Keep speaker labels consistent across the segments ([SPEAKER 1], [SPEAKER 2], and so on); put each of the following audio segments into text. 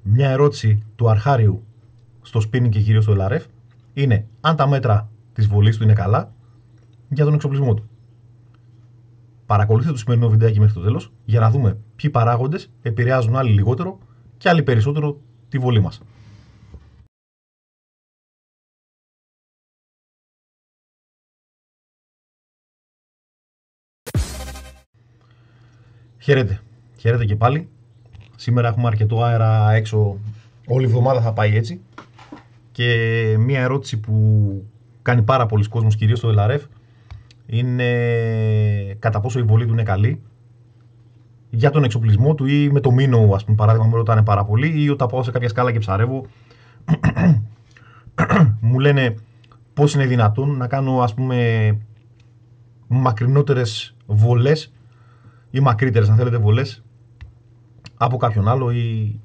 [SPEAKER 1] Μια ερώτηση του αρχάριου στο spinning και κυρίως στο LRF είναι αν τα μέτρα της βολής του είναι καλά για τον εξοπλισμό του. Παρακολουθείτε το σημερινό βιντεάκι μέχρι το τέλος για να δούμε ποιοι παράγοντες επηρεάζουν άλλοι λιγότερο και άλλοι περισσότερο τη βολή μας. Χαίρετε. Χαίρετε και πάλι. Σήμερα έχουμε αρκετό αέρα έξω. Όλη η εβδομάδα θα πάει έτσι. Και μία ερώτηση που κάνει πάρα πολλοί κόσμος, κυρίως στο LRF, είναι κατά πόσο η βολή του είναι καλή για τον εξοπλισμό του ή με το μήνο, ας πούμε, παράδειγμα, με ρωτάνε πάρα πολύ, ή όταν πάω σε κάποια σκάλα και ψαρεύω, μου λένε πώς είναι δυνατόν να κάνω, ας πούμε, μακρινότερες βολές ή μακρύτερες, αν θέλετε, βολές από κάποιον άλλο ή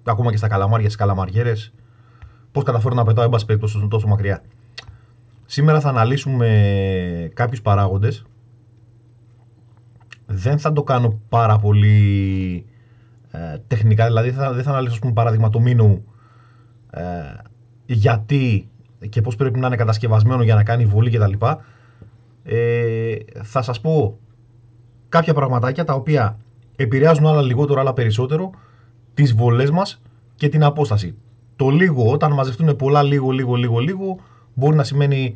[SPEAKER 1] ακόμα και στα καλαμάρια, στις καλαμαριέρες, πώς καταφέρω να πετάω, εν πάση περιπτώσει, τόσο μακριά. Σήμερα θα αναλύσουμε κάποιους παράγοντες. Δεν θα το κάνω πάρα πολύ τεχνικά, δηλαδή δεν θα αναλύσω, ας πούμε, παράδειγμα το μήνο, γιατί και πώς πρέπει να είναι κατασκευασμένο για να κάνει βολή κτλ. Θα σας πω κάποια πραγματάκια τα οποία επηρεάζουν άλλα λιγότερο, άλλα περισσότερο τις βολές μας και την απόσταση. Το λίγο, όταν μαζευτούν πολλά λίγο, μπορεί να σημαίνει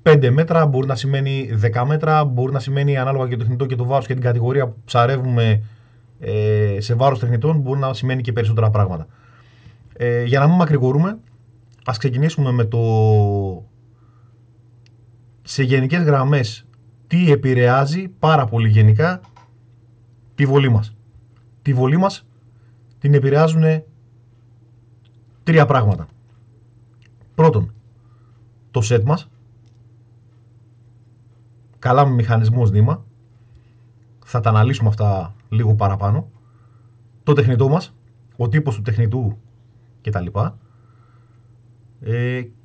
[SPEAKER 1] 5 μέτρα, μπορεί να σημαίνει 10 μέτρα, μπορεί να σημαίνει, ανάλογα και το τεχνητό και το βάρος και την κατηγορία που ψαρεύουμε, σε βάρος τεχνητών, μπορεί να σημαίνει και περισσότερα πράγματα. Για να μην μακρηγορούμε, ας ξεκινήσουμε με το σε γενικές γραμμές τι επηρεάζει πάρα πολύ γενικά τη βολή μας. Τη βολή μας την επηρεάζουν 3 πράγματα. Πρώτον, το set μας, καλά με μηχανισμός νήμα, θα τα αναλύσουμε αυτά λίγο παραπάνω, το τεχνητό μας, ο τύπος του τεχνητού κτλ.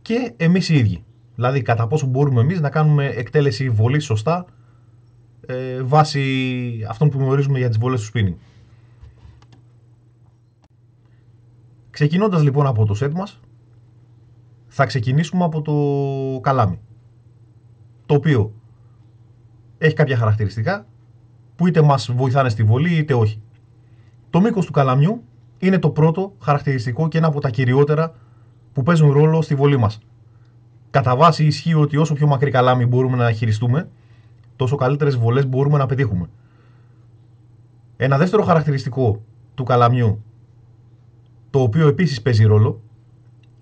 [SPEAKER 1] Και εμείς οι ίδιοι, δηλαδή κατά πόσο μπορούμε εμείς να κάνουμε εκτέλεση βολής σωστά, βάσει αυτών που γνωρίζουμε για τις βολές του spinning. Ξεκινώντας λοιπόν από το set μας, θα ξεκινήσουμε από το καλάμι, το οποίο έχει κάποια χαρακτηριστικά που είτε μας βοηθάνε στη βολή είτε όχι. Το μήκος του καλαμιού είναι το πρώτο χαρακτηριστικό και ένα από τα κυριότερα που παίζουν ρόλο στη βολή μας. Κατά βάση ισχύει ότι όσο πιο μακρύ καλάμι μπορούμε να χειριστούμε, τόσο καλύτερες βολές μπορούμε να πετύχουμε. Ένα δεύτερο χαρακτηριστικό του καλαμιού, το οποίο επίσης παίζει ρόλο,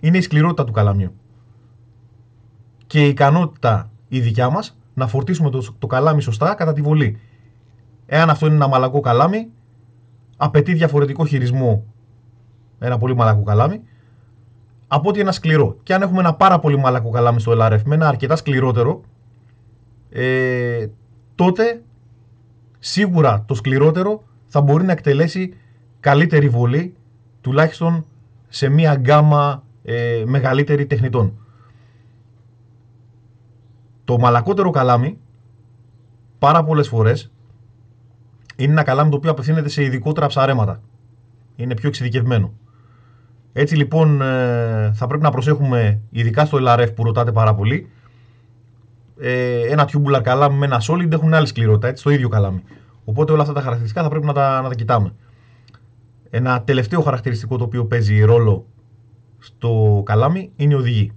[SPEAKER 1] είναι η σκληρότητα του καλαμιού και η ικανότητα η δικιά μας να φορτίσουμε το καλάμι σωστά κατά τη βολή. Εάν αυτό είναι ένα μαλακό καλάμι, απαιτεί διαφορετικό χειρισμό ένα πολύ μαλακό καλάμι από ότι ένα σκληρό. Και αν έχουμε ένα πάρα πολύ μαλακό καλάμι στο LRF με ένα αρκετά σκληρότερο, τότε σίγουρα το σκληρότερο θα μπορεί να εκτελέσει καλύτερη βολή, τουλάχιστον σε μία γκάμα μεγαλύτερη τεχνητών. Το μαλακότερο καλάμι πάρα πολλές φορές είναι ένα καλάμι το οποίο απευθύνεται σε ειδικότερα ψαρέματα. Είναι πιο εξειδικευμένο. Έτσι λοιπόν θα πρέπει να προσέχουμε, ειδικά στο LRF που ρωτάτε πάρα πολύ, ένα tubular καλάμι με ένα solid έχουν άλλη σκληρότητα, έτσι, στο ίδιο καλάμι. Οπότε όλα αυτά τα χαρακτηριστικά θα πρέπει να τα κοιτάμε. Ένα τελευταίο χαρακτηριστικό το οποίο παίζει ρόλο στο καλάμι είναι η οδηγή.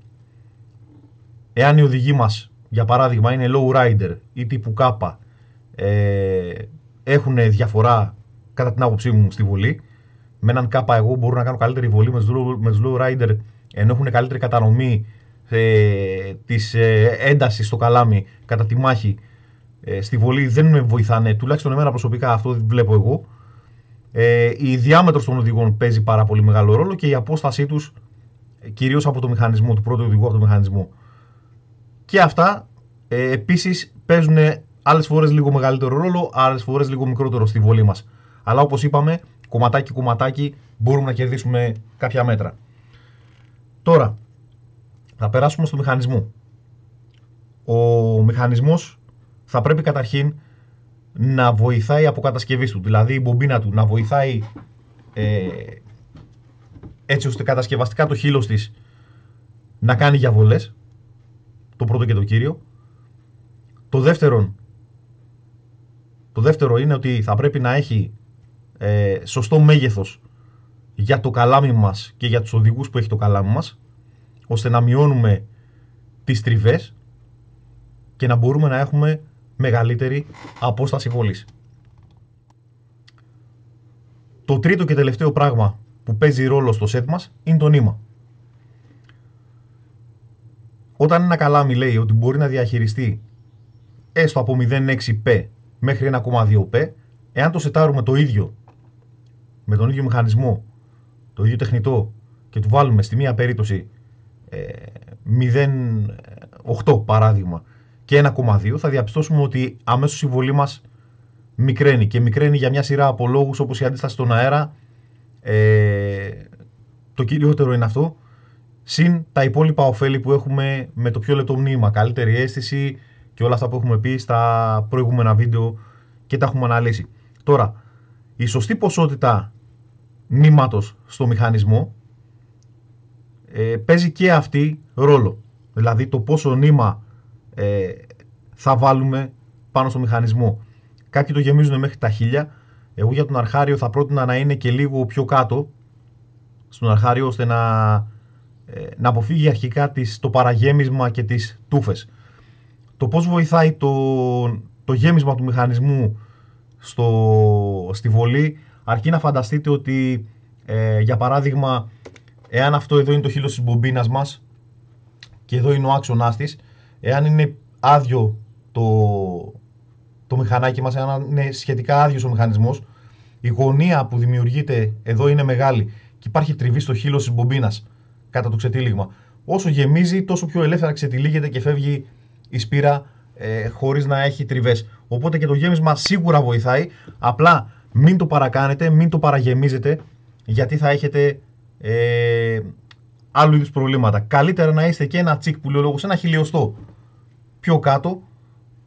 [SPEAKER 1] Εάν η οδηγή μας, για παράδειγμα, είναι low rider ή τύπου K, έχουν διαφορά κατά την άποψή μου στη βολή. Με έναν K εγώ μπορώ να κάνω καλύτερη βολή με τους low rider, ενώ έχουν καλύτερη κατανομή της έντασης στο καλάμι κατά τη μάχη. Στη βολή δεν με βοηθάνε, τουλάχιστον εμένα προσωπικά αυτό βλέπω εγώ. Η διάμετρος των οδηγών παίζει πάρα πολύ μεγάλο ρόλο και η απόστασή τους, κυρίως από το μηχανισμό, του πρώτου οδηγού από το μηχανισμό. Και αυτά επίσης παίζουν άλλες φορές λίγο μεγαλύτερο ρόλο, άλλες φορές λίγο μικρότερο στη βολή μας. Αλλά όπως είπαμε, κομματάκι μπορούμε να κερδίσουμε κάποια μέτρα. Τώρα, θα περάσουμε στο μηχανισμό. Ο μηχανισμός θα πρέπει καταρχήν να βοηθάει από κατασκευής του, δηλαδή η μπομπίνα του να βοηθάει έτσι ώστε κατασκευαστικά το χείλος της να κάνει για βολές. Το πρώτο και το κύριο. Το δεύτερο είναι ότι θα πρέπει να έχει σωστό μέγεθος για το καλάμι μας και για τους οδηγούς που έχει το καλάμι μας, ώστε να μειώνουμε τις τριβές και να μπορούμε να έχουμε μεγαλύτερη απόσταση βολής. Το τρίτο και τελευταίο πράγμα που παίζει ρόλο στο σετ μας είναι το νήμα. Όταν ένα καλάμι λέει ότι μπορεί να διαχειριστεί έστω από 0,6P μέχρι 1,2P, εάν το σετάρουμε το ίδιο, με τον ίδιο μηχανισμό, το ίδιο τεχνητό, και του βάλουμε στη μία περίπτωση 0,8 παράδειγμα και 1,2, θα διαπιστώσουμε ότι αμέσως η βολή μας μικραίνει, και μικραίνει για μια σειρά από λόγους, όπως η αντίσταση στον αέρα. Το κυριότερο είναι αυτό, συν τα υπόλοιπα ωφέλη που έχουμε με το πιο λεπτό μνήμα, καλύτερη αίσθηση και όλα αυτά που έχουμε πει στα προηγούμενα βίντεο και τα έχουμε αναλύσει. Τώρα, η σωστή ποσότητα νήματος στο μηχανισμό παίζει και αυτή ρόλο. Δηλαδή το πόσο νήμα θα βάλουμε πάνω στο μηχανισμό. Κάποιοι το γεμίζουν μέχρι τα 1000. Εγώ για τον αρχάριο θα πρότεινα να είναι και λίγο πιο κάτω στον αρχάριο, ώστε να αποφύγει αρχικά το παραγέμισμα και τις τούφες. Το πώς βοηθάει το γέμισμα του μηχανισμού στη βολή, αρκεί να φανταστείτε ότι για παράδειγμα, εάν αυτό εδώ είναι το χείλος της μπομπίνας μας και εδώ είναι ο άξονας της, εάν είναι άδειο το μηχανάκι μας, εάν είναι σχετικά άδειος ο μηχανισμός, η γωνία που δημιουργείται εδώ είναι μεγάλη και υπάρχει τριβή στο χείλος της μπομπίνας κατά το ξετύλιγμα. Όσο γεμίζει, τόσο πιο ελεύθερα ξετυλίγεται και φεύγει η σπήρα χωρίς να έχει τριβές. Οπότε και το γέμισμα σίγουρα βοηθάει, απλά μην το παρακάνετε, μην το παραγεμίζετε, γιατί θα έχετε άλλου είδους προβλήματα. Καλύτερα να είστε και ένα τσικ που λέει ο λόγος, ένα χιλιοστό πιο κάτω,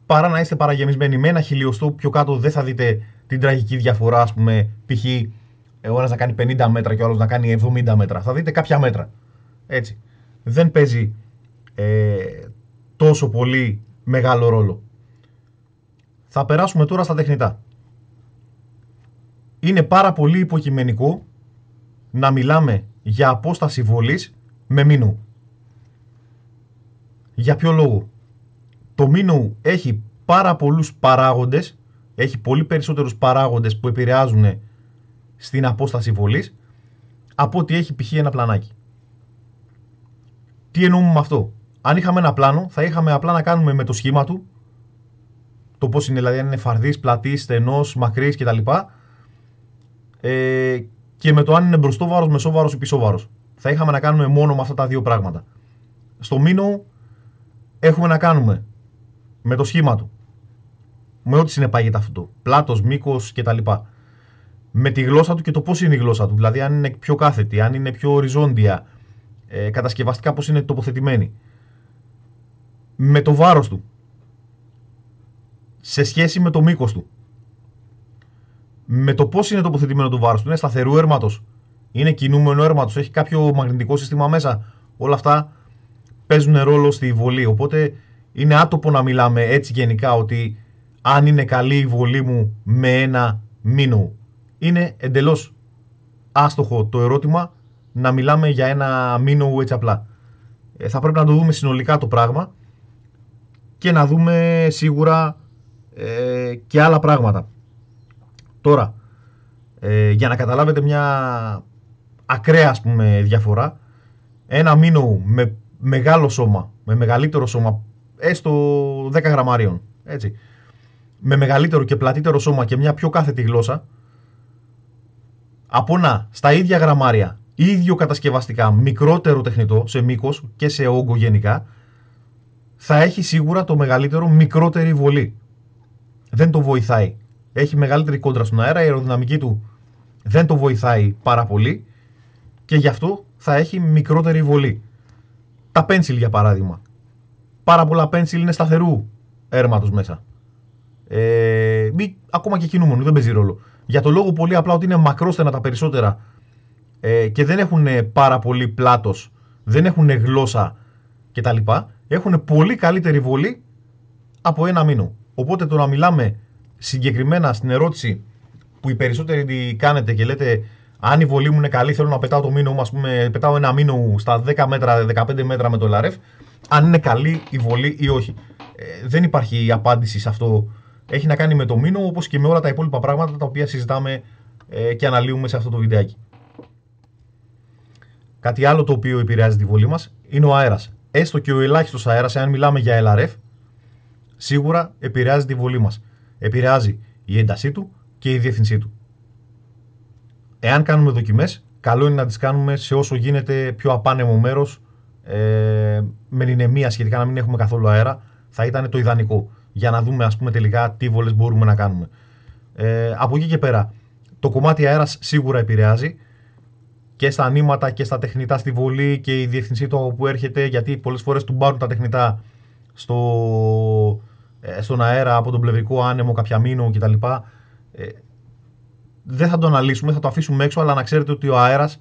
[SPEAKER 1] παρά να είστε παραγεμισμένοι. Με ένα χιλιοστό πιο κάτω δεν θα δείτε την τραγική διαφορά, ας πούμε, π.χ. ο ένας να κάνει 50 μέτρα και ο άλλος να κάνει 70 μέτρα. Θα δείτε κάποια μέτρα. Έτσι. Δεν παίζει τόσο πολύ μεγάλο ρόλο. Θα περάσουμε τώρα στα τεχνητά. Είναι πάρα πολύ υποκειμενικό να μιλάμε για απόσταση βολής με μίνου. Για ποιο λόγο? Το μίνου έχει πάρα πολλούς παράγοντες, έχει πολύ περισσότερους παράγοντες που επηρεάζουν στην απόσταση βολής από ότι έχει π.χ. ένα πλανάκι. Τι εννοούμε με αυτό? Αν είχαμε ένα πλάνο, θα είχαμε απλά να κάνουμε με το σχήμα του, το πώς είναι, δηλαδή αν είναι φαρδής, πλατής, στενός, μακρύς κτλ. Και με το αν είναι μπροστό βάρος, μεσό βάρος ή πίσω βάρος. Θα είχαμε να κάνουμε μόνο με αυτά τα δύο πράγματα. Στο μίνο έχουμε να κάνουμε με το σχήμα του, με ό,τι συνεπάγεται αυτό, πλάτος, μήκος κτλ. Με τη γλώσσα του και το πώς είναι η γλώσσα του, δηλαδή αν είναι πιο κάθετη, αν είναι πιο οριζόντια, κατασκευαστικά πώς είναι τοποθετημένη. Με το βάρος του, σε σχέση με το μήκος του. Με το πώς είναι τοποθετημένο το βάρος του, είναι σταθερού έρματος, είναι κινούμενο έρματος, έχει κάποιο μαγνητικό σύστημα μέσα. Όλα αυτά παίζουν ρόλο στη βολή. Οπότε είναι άτοπο να μιλάμε έτσι γενικά ότι αν είναι καλή η βολή μου με ένα μίνο. Είναι εντελώς άστοχο το ερώτημα να μιλάμε για ένα μίνο έτσι απλά. Θα πρέπει να το δούμε συνολικά το πράγμα και να δούμε σίγουρα και άλλα πράγματα. Τώρα, για να καταλάβετε μια ακραία, ας πούμε, διαφορά, ένα μίνο με μεγάλο σώμα, με μεγαλύτερο σώμα, έστω 10 γραμμαρίων, έτσι, με μεγαλύτερο και πλατύτερο σώμα και μια πιο κάθετη γλώσσα, από ένα στα ίδια γραμμάρια, ίδιο κατασκευαστικά, μικρότερο τεχνητό σε μήκος και σε όγκο γενικά, θα έχει σίγουρα το μεγαλύτερο μικρότερη βολή. Δεν το βοηθάει. Έχει μεγαλύτερη κόντρα στον αέρα, η αεροδυναμική του δεν το βοηθάει πάρα πολύ και γι' αυτό θα έχει μικρότερη βολή. Τα pencil για παράδειγμα. Πάρα πολλά pencil είναι σταθερού έρματος μέσα. Ή ακόμα και κινούμενου, δεν παίζει ρόλο. Για το λόγο πολύ απλά ότι είναι μακρόστενα τα περισσότερα και δεν έχουν πάρα πολύ πλάτος, δεν έχουν γλώσσα κτλ. Έχουν πολύ καλύτερη βολή από ένα μήνο. Οπότε το να μιλάμε συγκεκριμένα στην ερώτηση που οι περισσότεροι κάνετε και λέτε αν η βολή μου είναι καλή, θέλω να πετάω το μήνο μου, ας πούμε, πετάω ένα μήνο στα 10 μέτρα, 15 μέτρα με το LRF, αν είναι καλή η βολή ή όχι. Δεν υπάρχει απάντηση σε αυτό. Έχει να κάνει με το μήνο, όπως και με όλα τα υπόλοιπα πράγματα τα οποία συζητάμε και αναλύουμε σε αυτό το βιντεάκι. Κάτι άλλο το οποίο επηρεάζει τη βολή μας είναι ο αέρας. Έστω και ο ελάχιστος αέρας, αν μιλάμε για LRF, σίγουρα επηρεάζει τη βολή μας. Επηρεάζει η έντασή του και η διεύθυνσή του. Εάν κάνουμε δοκιμές, καλό είναι να τις κάνουμε σε όσο γίνεται πιο απάνεμο μέρος, με ηρεμία σχετικά, να μην έχουμε καθόλου αέρα, θα ήταν το ιδανικό. Για να δούμε, ας πούμε, τελικά τι βολές μπορούμε να κάνουμε. Από εκεί και πέρα, το κομμάτι αέρας σίγουρα επηρεάζει και στα νήματα και στα τεχνητά στη βολή και η διεύθυνσή του από που έρχεται, γιατί πολλές φορές του πάρουν τα τεχνητά στον αέρα από τον πλευρικό άνεμο, κάποια μήνο κτλ. Δεν θα το αναλύσουμε, θα το αφήσουμε έξω, αλλά να ξέρετε ότι ο αέρας,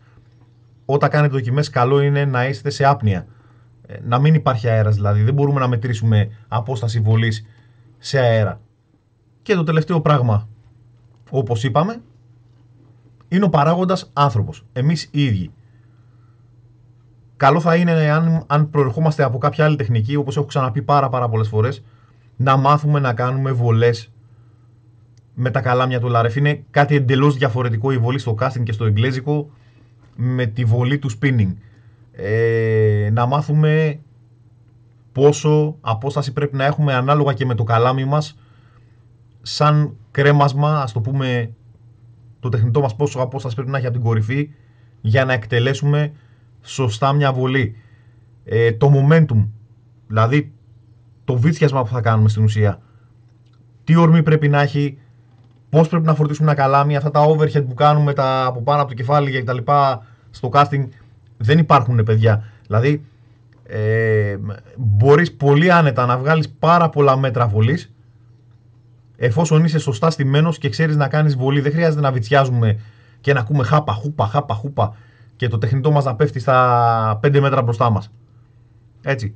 [SPEAKER 1] όταν κάνετε δοκιμές, καλό είναι να είστε σε άπνοια. Να μην υπάρχει αέρας, δηλαδή δεν μπορούμε να μετρήσουμε απόσταση βολής σε αέρα. Και το τελευταίο πράγμα, όπως είπαμε, είναι ο παράγοντας άνθρωπος, εμείς οι ίδιοι. Καλό θα είναι αν προερχόμαστε από κάποια άλλη τεχνική, όπως έχω ξαναπεί πάρα πολλές φορές, να μάθουμε να κάνουμε βολές με τα καλάμια του LRF. Είναι κάτι εντελώς διαφορετικό η βολή στο casting και στο εγγλέζικο με τη βολή του spinning. Να μάθουμε πόσο απόσταση πρέπει να έχουμε ανάλογα και με το καλάμι μας, σαν κρέμασμα, ας το πούμε, το τεχνητό μας πόσο απόσταση πρέπει να έχει από την κορυφή για να εκτελέσουμε σωστά μια βολή. Το momentum, δηλαδή το βίτσιασμα που θα κάνουμε στην ουσία, τι ορμή πρέπει να έχει, πώς πρέπει να φορτίσουμε ένα καλάμι, αυτά τα overhead που κάνουμε από πάνω από το κεφάλι και τα λοιπά στο casting δεν υπάρχουν, παιδιά. Δηλαδή μπορείς πολύ άνετα να βγάλεις πάρα πολλά μέτρα βολής εφόσον είσαι σωστά στημένος και ξέρεις να κάνεις βολή. Δεν χρειάζεται να βιτσιάζουμε και να ακούμε χάπα και το τεχνητό μας να πέφτει στα 5 μέτρα μπροστά μας. Έτσι.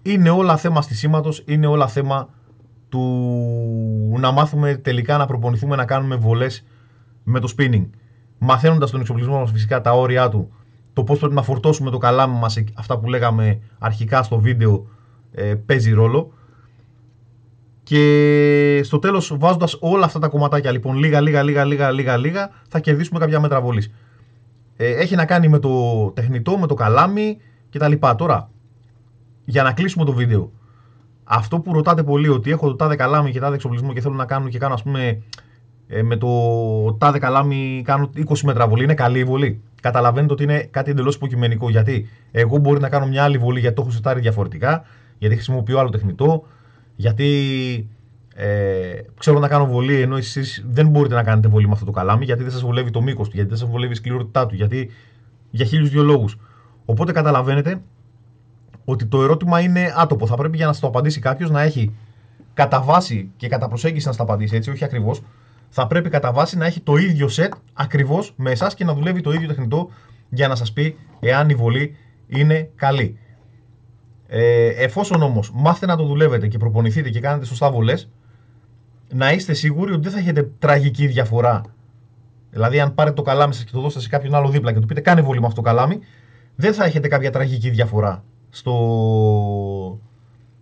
[SPEAKER 1] Είναι όλα θέμα στισίματος, είναι όλα θέμα του να μάθουμε τελικά να προπονηθούμε να κάνουμε βολές με το spinning. Μαθαίνοντας τον εξοπλισμό μας φυσικά τα όρια του, το πώς πρέπει να φορτώσουμε το καλάμι μας, αυτά που λέγαμε αρχικά στο βίντεο, παίζει ρόλο. Και στο τέλος, βάζοντας όλα αυτά τα κομματάκια, λοιπόν, λίγα, θα κερδίσουμε κάποια μέτρα βολής. Έχει να κάνει με το τεχνητό, με το καλάμι κτλ. Τώρα, για να κλείσουμε το βίντεο, αυτό που ρωτάτε πολύ, ότι έχω το τάδε καλάμι και τάδε εξοπλισμό και θέλω να κάνω ας πούμε, με το τάδε καλάμι κάνω 20 μέτρα βολή, είναι καλή η βολή. Καταλαβαίνετε ότι είναι κάτι εντελώς υποκειμενικό. Γιατί εγώ μπορεί να κάνω μια άλλη βολή γιατί το έχω σετάρει διαφορετικά, γιατί χρησιμοποιώ άλλο τεχνητό, γιατί ξέρω να κάνω βολή ενώ εσείς δεν μπορείτε να κάνετε βολή με αυτό το καλάμι, γιατί δεν σας βολεύει το μήκος του, γιατί δεν σας βολεύει η σκληρότητά του, γιατί για 1002 λόγους. Οπότε καταλαβαίνετε ότι το ερώτημα είναι άτομο. Θα πρέπει για να σας το απαντήσει κάποιος να έχει κατά βάση και κατά προσέγγιση να σας το απαντήσει, έτσι, όχι ακριβώς. Θα πρέπει κατά βάση να έχει το ίδιο set ακριβώς με εσάς και να δουλεύει το ίδιο τεχνητό για να σας πει εάν η βολή είναι καλή. Εφόσον όμως μάθετε να το δουλεύετε και προπονηθείτε και κάνετε σωστά βολές, να είστε σίγουροι ότι δεν θα έχετε τραγική διαφορά. Δηλαδή, αν πάρετε το καλάμι σας και το δώσετε σε κάποιον άλλο δίπλα και του πείτε κάνε βολή με αυτό το καλάμι, δεν θα έχετε κάποια τραγική διαφορά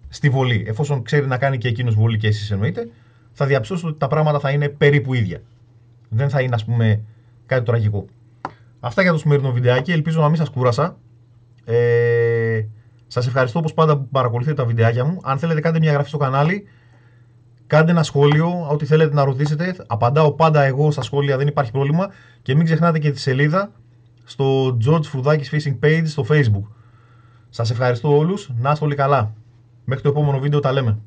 [SPEAKER 1] στη βολή. Εφόσον ξέρει να κάνει και εκείνος βολή και εσείς εννοείται, θα διαψώσετε ότι τα πράγματα θα είναι περίπου ίδια. Δεν θα είναι, ας πούμε, κάτι τραγικό. Αυτά για το σημερινό βιντεάκι. Ελπίζω να μην σας κούρασα. Σας ευχαριστώ όπως πάντα που παρακολουθείτε τα βιντεάκια μου. Αν θέλετε, κάντε μια εγγραφή στο κανάλι. Κάντε ένα σχόλιο, ό,τι θέλετε να ρωτήσετε. Απαντάω πάντα εγώ στα σχόλια, δεν υπάρχει πρόβλημα. Και μην ξεχνάτε και τη σελίδα στο George Froudakis Fishing Page στο Facebook. Σας ευχαριστώ όλους. Να είστε όλοι καλά. Μέχρι το επόμενο βίντεο τα λέμε.